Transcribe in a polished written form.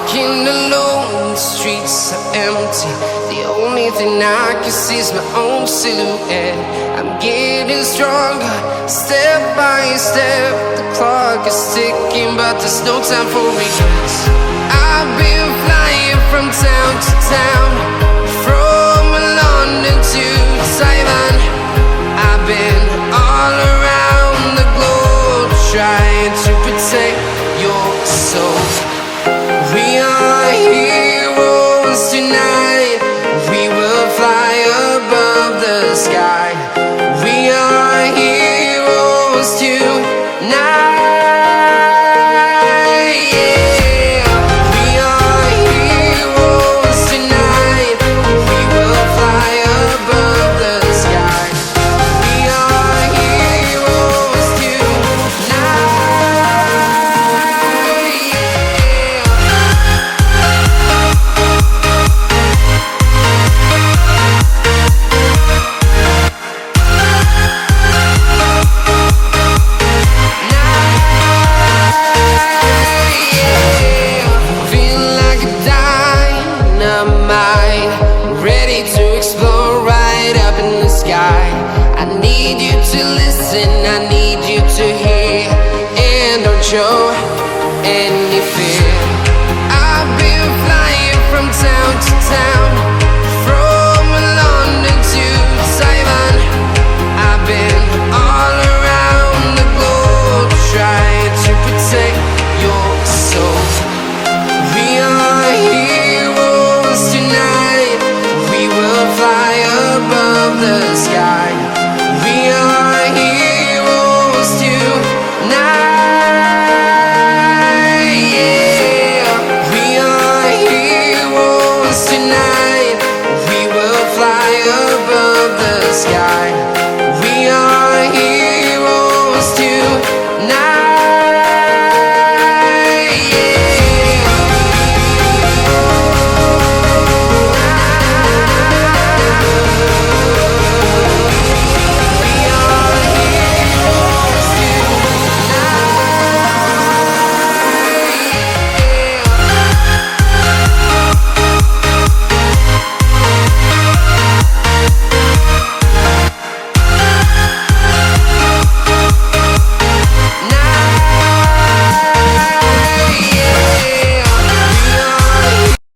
Walking alone, the streets are empty. The only thing I can see is my own silhouette. I'm getting stronger, step by step. The clock is ticking, but there's no time for regrets. I've been flying from town to town, from London to Taiwan. I've been all around the globe, trying to protect your soul. We are heroes tonight. We will fly above the sky. We are heroes tonight. Yeah. We are heroes tonight. We will fly above the sky. We are heroes tonight. I need you to listen, I need you to hear, and don't show any fear.